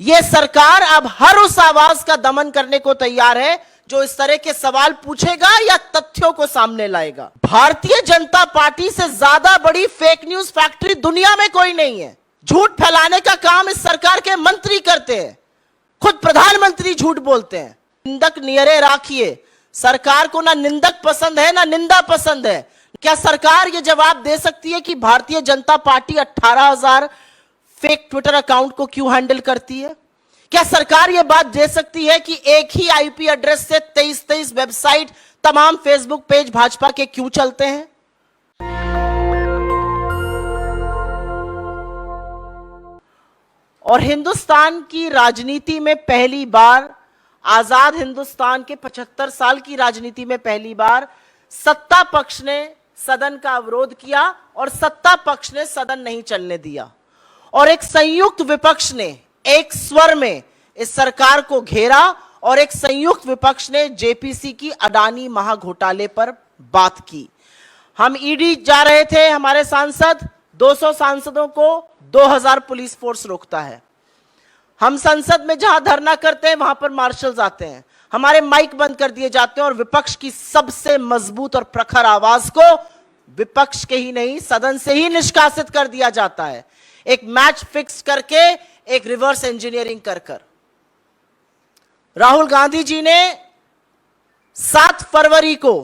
यह सरकार अब हर उस आवाज का दमन करने को तैयार है जो इस तरह के सवाल पूछेगा या तथ्यों को सामने लाएगा। भारतीय जनता पार्टी से ज्यादा बड़ी फेक न्यूज फैक्ट्री दुनिया में कोई नहीं है। झूठ फैलाने का काम इस सरकार के मंत्री करते हैं, खुद प्रधानमंत्री झूठ बोलते हैं। निंदक नियरे राखिए, सरकार को ना निंदक पसंद है ना निंदा पसंद है। क्या सरकार यह जवाब दे सकती है कि Bharatiya Janata party 18,000 fake Twitter account को क्यों हैंडल करती है? क्या सरकार यह बात दे सकती है कि एक ही आईपी एड्रेस से 23 वेबसाइट, तमाम फेसबुक पेज भाजपा के क्यों चलते हैं? और हिंदुस्तान की राजनीति में पहली बार, आजाद हिंदुस्तान के 75 साल की राजनीति में पहली बार सत्ता पक्ष ने सदन का अवरोध किया और सत्ता पक्ष ने सदन नहीं चलने दिया और एक संयुक्त विपक्ष ने एक स्वर में इस सरकार को घेरा और एक संयुक्त विपक्ष ने जेपीसी की अडानी महाघोटाले पर बात की। हम ईडी जा रहे थे, हमारे सांसद 200 सांसदों को 2000 पुलिस फोर्स रोकता है। हम संसद में जहां धरना करते हैं वहां पर मार्शल्स आते हैं, हमारे माइक बंद कर दिए जाते हैं और विपक्ष की सबसे मजबूत और प्रखर आवाज को विपक्ष के ही नहीं सदन से ही निष्कासित कर दिया जाता है, एक मैच फिक्स करके, एक रिवर्स इंजीनियरिंग कर। राहुल गांधी जी ने 7 फरवरी को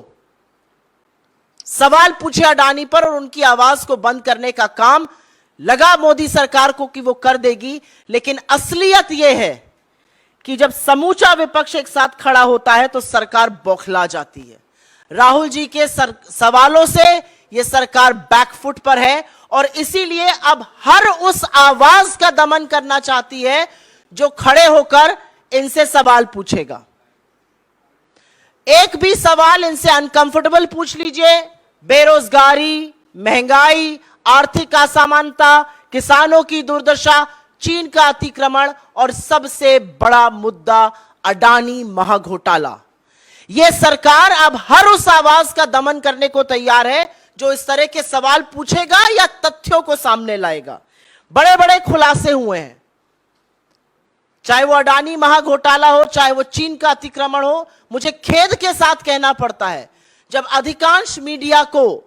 सवाल पूछे अडानी पर और उनकी आवाज को बंद करने का काम लगा मोदी सरकार को कि वो कर देगी, लेकिन असलियत यह है कि जब समूचा विपक्ष एक साथ खड़ा होता है तो सरकार बौखला जाती है। राहुल जी के सवालों से यह सरकार बैकफुट पर है और इसीलिए अब हर उस आवाज का दमन करना चाहती है जो खड़े होकर इनसे सवाल पूछेगा। एक भी सवाल इनसे अनकंफर्टेबल पूछ लीजिए, बेरोजगारी, महंगाई, आर्थिक असमानता, किसानों की दुर्दशा, चीन का अतिक्रमण और सबसे बड़ा मुद्दा अडानी महाघोटाला। यह सरकार अब हर उस आवाज का दमन करने को तैयार है जो इस तरह के सवाल पूछेगा या तथ्यों को सामने लाएगा। बड़े बड़े खुलासे हुए हैं, चाहे वो अडानी महाघोटाला हो, चाहे वो चीन का अतिक्रमण हो। मुझे खेद के साथ कहना पड़ता है, जब अधिकांश मीडिया को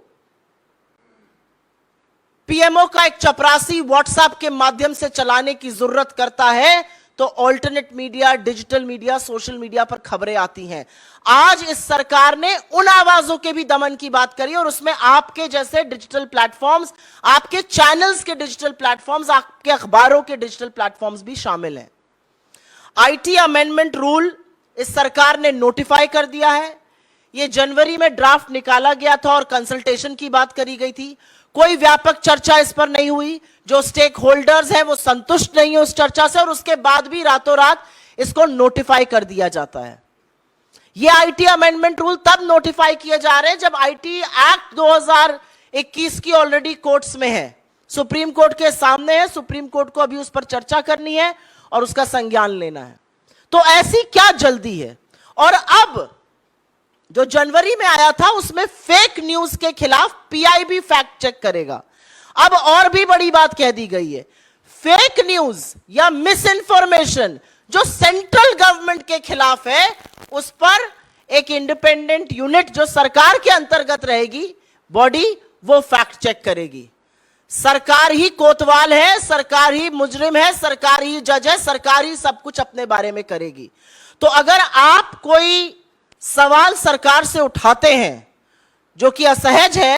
पीएमओ का एक चपरासी व्हाट्सएप के माध्यम से चलाने की जरूरत करता है तो alternate media, digital media, social media पर खबरें आती हैं। आज इस सरकार ने उन आवाजों के भी दमन की बात करी और उसमें आपके जैसे डिजिटल प्लेटफॉर्म्स, आपके चैनल्स के डिजिटल प्लेटफॉर्म्स, आपके अखबारों के डिजिटल प्लेटफॉर्म्स भी शामिल हैं। आईटी अमेंडमेंट रूल इस सरकार ने नोटिफाई कर दिया है। यह जनवरी में ड्राफ्ट निकाला गया था और कंसल्टेशन की बात करी गई थी। कोई व्यापक चर्चा इस पर नहीं हुई। जो स्टेक होल्डर्स हैं वो संतुष्ट नहीं है उस चर्चा से और उसके बाद भी रातों रात इसको नोटिफाई कर दिया जाता है। ये आईटी अमेंडमेंट रूल तब नोटिफाई किए जा रहे हैं जब आईटी एक्ट 2021 की ऑलरेडी कोर्ट्स में है, सुप्रीम कोर्ट के सामने है। सुप्रीम कोर्ट को अभी उस पर चर्चा करनी है और उसका संज्ञान लेना है। तो ऐसी क्या जल्दी है? और अब जो जनवरी में आया था उसमें फेक न्यूज के खिलाफ पीआईबी फैक्ट चेक करेगा। अब और भी बड़ी बात कह दी गई है, फेक न्यूज या मिस इंफॉर्मेशन जो सेंट्रल गवर्नमेंट के खिलाफ है उस पर एक इंडिपेंडेंट यूनिट जो सरकार के अंतर्गत रहेगी बॉडी, वो फैक्ट चेक करेगी। सरकार ही कोतवाल है, सरकार ही मुजरिम है, सरकार ही जज है, सरकार ही सब कुछ अपने बारे में करेगी। तो अगर आप कोई सवाल सरकार से उठाते हैं जो कि असहज है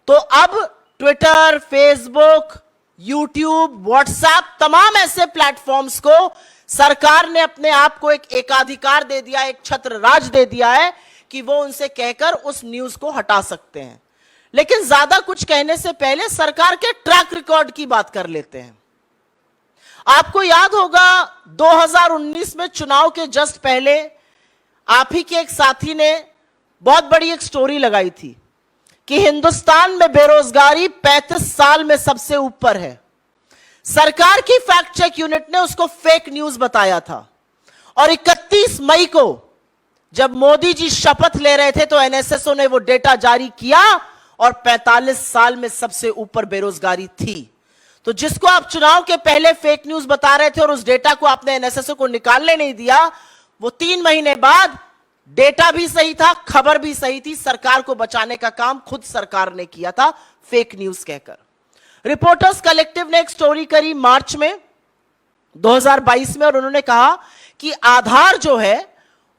तो अब ट्विटर, फेसबुक, यूट्यूब, व्हाट्सएप, तमाम ऐसे प्लेटफॉर्म्स को सरकार ने अपने आप को एक एकाधिकार दे दिया, एक छत्र राज दे दिया है कि वो उनसे कहकर उस न्यूज को हटा सकते हैं। लेकिन ज्यादा कुछ कहने से पहले सरकार के ट्रैक रिकॉर्ड की बात कर लेते हैं। आपको याद होगा 2019 में चुनाव के जस्ट पहले आप ही के एक साथी ने बहुत बड़ी एक स्टोरी लगाई थी कि हिंदुस्तान में बेरोजगारी 35 साल में सबसे ऊपर है। सरकार की फैक्ट चेक यूनिट ने उसको फेक न्यूज बताया था और 31 मई को जब मोदी जी शपथ ले रहे थे तो एनएसएसओ ने वो डेटा जारी किया और 45 साल में सबसे ऊपर बेरोजगारी थी। तो जिसको आप चुनाव के पहले फेक न्यूज बता रहे थे और उस डेटा को आपने एनएसएसओ को निकालने नहीं दिया, वो 3 महीने बाद डेटा भी सही था, खबर भी सही थी, सरकार को बचाने का काम खुद सरकार ने किया था फेक न्यूज कहकर। रिपोर्टर्स कलेक्टिव ने एक स्टोरी करी मार्च में 2022 में, और उन्होंने कहा कि आधार जो है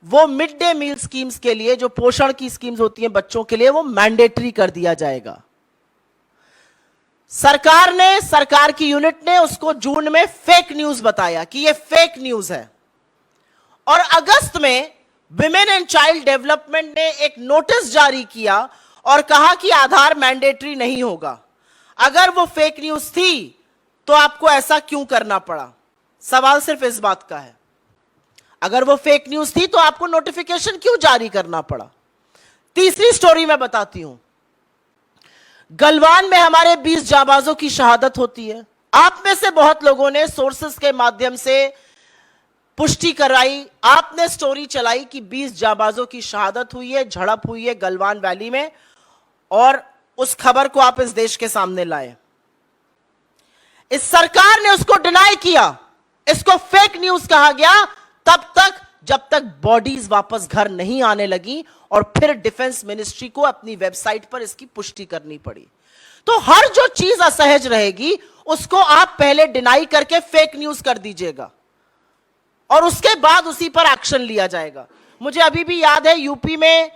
वो मिड डे मील स्कीम्स के लिए, जो पोषण की स्कीम्स होती हैं बच्चों के लिए, वो मैंडेटरी कर दिया जाएगा। सरकार की यूनिट ने उसको जून में फेक न्यूज बताया कि ये फेक न्यूज है, और अगस्त में विमेन एंड चाइल्ड डेवलपमेंट ने एक नोटिस जारी किया और कहा कि आधार मैंडेटरी नहीं होगा। अगर वो फेक न्यूज थी तो आपको ऐसा क्यों करना पड़ा? सवाल सिर्फ इस बात का है, अगर वो फेक न्यूज थी तो आपको नोटिफिकेशन क्यों जारी करना पड़ा? तीसरी स्टोरी मैं बताती हूं। गलवान में हमारे 20 जाबाजों की शहादत होती है। आप में से बहुत लोगों ने सोर्सेस के माध्यम से पुष्टि कराई, आपने स्टोरी चलाई कि 20 जाबाजों की शहादत हुई है, झड़प हुई है गलवान वैली में, और उस खबर को आप इस देश के सामने लाए। इस सरकार ने उसको डिनाई किया, इसको फेक न्यूज कहा गया तब तक जब तक बॉडीज वापस घर नहीं आने लगी, और फिर डिफेंस मिनिस्ट्री को अपनी वेबसाइट पर इसकी पुष्टि करनी पड़ी। तो हर जो चीज असहज रहेगी उसको आप पहले डिनाई करके फेक न्यूज कर दीजिएगा, और उसके बाद उसी पर एक्शन लिया जाएगा। मुझे अभी भी याद है यूपी में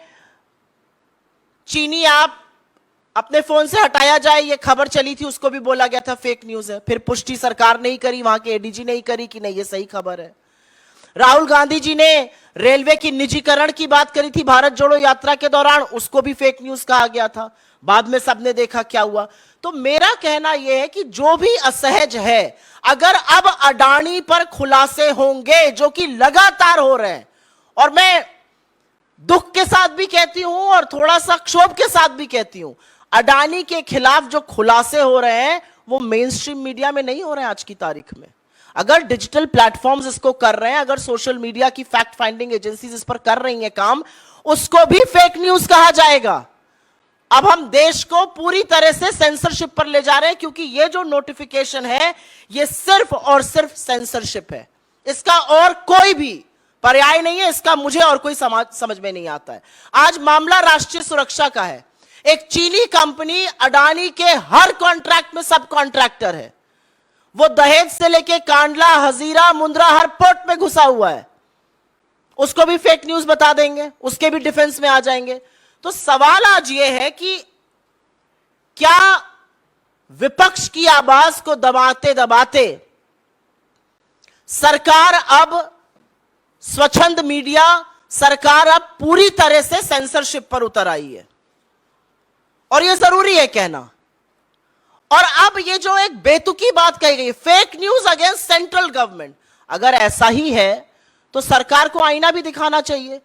चीनी ऐप अपने फोन से हटाया जाए, ये खबर चली थी, उसको भी बोला गया था फेक न्यूज है। फिर पुष्टि सरकार ने ही करी, वहां के एडीजी ने ही करी कि नहीं ये सही खबर है। राहुल गांधी जी ने रेलवे की निजीकरण की बात करी थी भारत जोड़ो यात्रा के दौरान, उसको भी फेक न्यूज कहा गया था। बाद में सबने देखा क्या हुआ। तो मेरा कहना यह है कि जो भी असहज है, अगर अब अडानी पर खुलासे होंगे जो कि लगातार हो रहे हैं, और मैं दुख के साथ भी कहती हूं और थोड़ा सा क्षोभ के साथ भी कहती हूं, अडानी के खिलाफ जो खुलासे हो रहे हैं वो मेन स्ट्रीम मीडिया में नहीं हो रहे हैं आज की तारीख में। अगर डिजिटल प्लेटफॉर्म्स इसको कर रहे हैं, अगर सोशल मीडिया की फैक्ट फाइंडिंग एजेंसीज इस पर कर रही हैं काम, उसको भी फेक न्यूज कहा जाएगा। अब हम देश को पूरी तरह से सेंसरशिप पर ले जा रहे हैं, क्योंकि ये जो नोटिफिकेशन है ये सिर्फ और सिर्फ सेंसरशिप है, इसका और कोई भी पर्याय नहीं है। इसका मुझे और कोई समझ में नहीं आता है। आज मामला राष्ट्रीय सुरक्षा का है। एक चीनी कंपनी अडानी के हर कॉन्ट्रैक्ट में सब कॉन्ट्रैक्टर है। वो दहेज से लेके कांडला, हजीरा, मुंद्रा हर पोर्ट में घुसा हुआ है। उसको भी फेक न्यूज बता देंगे, उसके भी डिफेंस में आ जाएंगे। तो सवाल आज ये है कि क्या विपक्ष की आवाज को दबाते दबाते सरकार अब स्वच्छंद मीडिया, सरकार अब पूरी तरह से सेंसरशिप पर उतर आई है, और यह जरूरी है कहना। और अब ये जो एक बेतुकी बात कही गई, fake news against central government, अगर ऐसा ही है तो सरकार को आईना भी दिखाना चाहिए।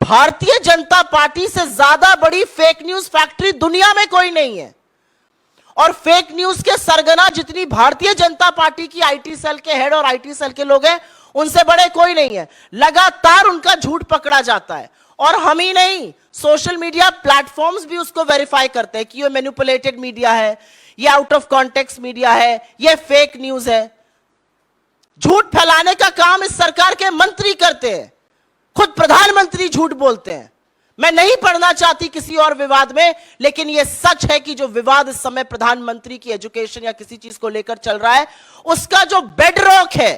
भारतीय जनता पार्टी से ज्यादा बड़ी फेक न्यूज फैक्ट्री दुनिया में कोई नहीं है, और फेक न्यूज के सरगना जितनी भारतीय जनता पार्टी की आईटी सेल के हेड और आईटी सेल के लोग हैं, उनसे बड़े कोई नहीं है। लगातार उनका झूठ पकड़ा जाता है, और हम ही नहीं, सोशल मीडिया प्लेटफॉर्म्स भी उसको वेरीफाई करते हैं कि ये मैनिपुलेटेड मीडिया है, ये आउट ऑफ कॉन्टेक्स्ट मीडिया है, ये फेक न्यूज है। झूठ फैलाने का काम इस सरकार के मंत्री करते हैं, खुद प्रधानमंत्री झूठ बोलते हैं। मैं नहीं पढ़ना चाहती किसी और विवाद में, लेकिन यह सच है कि जो विवाद इस समय प्रधानमंत्री की एजुकेशन या किसी चीज को लेकर चल रहा है, उसका जो बेडरॉक है,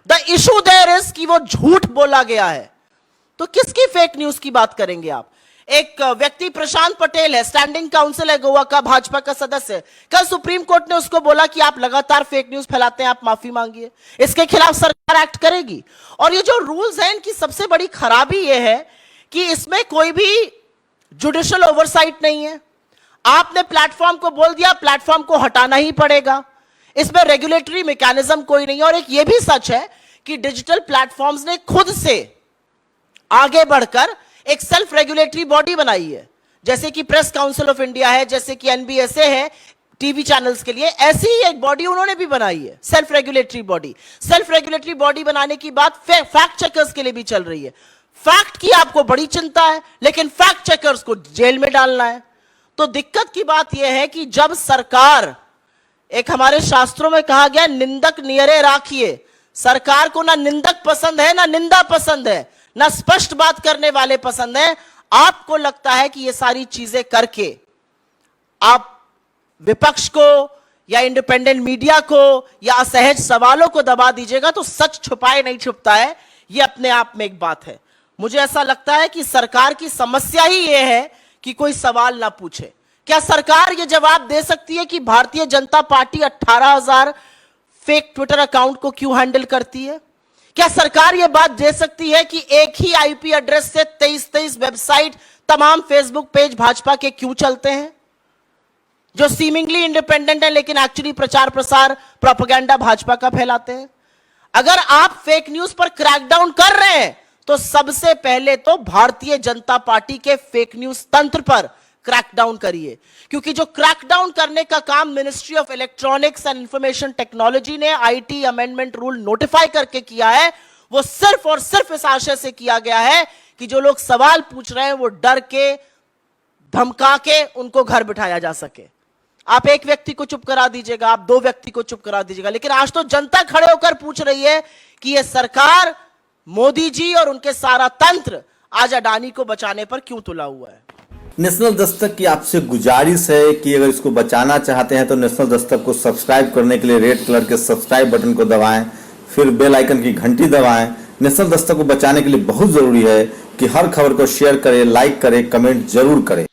द इशू देयर इज कि वो झूठ बोला गया है। तो किसकी फेक न्यूज की बात करेंगे आप? एक व्यक्ति प्रशांत पटेल है, स्टैंडिंग काउंसिल है गोवा का, भाजपा का सदस्य। कल सुप्रीम कोर्ट ने उसको बोला कि आप लगातार फेक न्यूज फैलाते हैं, आप माफी मांगिए। इसके खिलाफ सरकार एक्ट करेगी। और ये जो रूल्स हैं, इनकी सबसे बड़ी खराबी ये है कि इसमें कोई भी जुडिशियल ओवरसाइट नहीं है। आपने प्लेटफॉर्म को बोल दिया, प्लेटफॉर्म को हटाना ही पड़ेगा। इसमें रेगुलेटरी मैकेनिज्म कोई नहीं है। और एक ये भी सच है कि डिजिटल प्लेटफॉर्म्स ने खुद से आगे बढ़कर एक सेल्फ रेगुलेटरी बॉडी बनाई है, जैसे कि प्रेस काउंसिल ऑफ इंडिया है, जैसे कि एनबीएसए है टीवी चैनल्स के लिए, ऐसी ही एक बॉडी उन्होंने भी बनाई है, self regulatory body. Self regulatory body बनाने की बात फैक्ट चेकर्स के लिए भी चल रही है। फैक्ट की आपको बड़ी चिंता है, लेकिन फैक्ट चेकर्स को जेल में डालना है। तो दिक्कत की बात यह है कि जब सरकार एक हमारे शास्त्रों में कहा गया, निंदक नियरे राखिए। सरकार को ना निंदक पसंद है, ना निंदा पसंद है, ना स्पष्ट बात करने वाले पसंद है। आपको लगता है कि ये सारी चीजें करके आप विपक्ष को या इंडिपेंडेंट मीडिया को या असहज सवालों को दबा दीजिएगा, तो सच छुपाए नहीं छुपता है, ये अपने आप में एक बात है। मुझे ऐसा लगता है कि सरकार की समस्या ही यह है कि कोई सवाल ना पूछे। क्या सरकार यह जवाब दे सकती है कि Bharatiya Janata party 18,000 fake Twitter account को क्यों हैंडल करती है? क्या सरकार यह बात दे सकती है कि एक ही आईपी एड्रेस से 23 वेबसाइट, तमाम फेसबुक पेज भाजपा के क्यों चलते हैं, जो सीमिंगली इंडिपेंडेंट है लेकिन एक्चुअली प्रचार प्रसार प्रोपेगेंडा भाजपा का फैलाते हैं? अगर आप फेक न्यूज पर क्रैकडाउन कर रहे हैं तो सबसे पहले तो भारतीय जनता पार्टी के फेक न्यूज तंत्र पर क्रैकडाउन करिए, क्योंकि जो क्रैकडाउन करने का काम ministry of electronics and information technology ने आईटी अमेंडमेंट रूल नोटिफाई करके किया है, वो सिर्फ और सिर्फ इस आशय से किया गया है कि जो लोग सवाल पूछ रहे हैं वो डर के, धमका के उनको घर बिठाया जा सके। आप एक व्यक्ति को चुप करा दीजिएगा, आप 2 व्यक्ति को चुप करा दीजिएगा, लेकिन आज तो जनता खड़े होकर पूछ रही है कि यह सरकार, मोदी जी और उनके सारा तंत्र आज अडानी को बचाने पर क्यों तुला हुआ है। नेशनल दस्तक की आपसे गुजारिश है कि अगर इसको बचाना चाहते हैं तो नेशनल दस्तक को सब्सक्राइब करने के लिए रेड कलर के सब्सक्राइब बटन को दबाएं, फिर बेल आइकन की घंटी दबाएं। नेशनल दस्तक को बचाने के लिए बहुत जरूरी है कि हर खबर को शेयर करें, लाइक करें, कमेंट जरूर करें।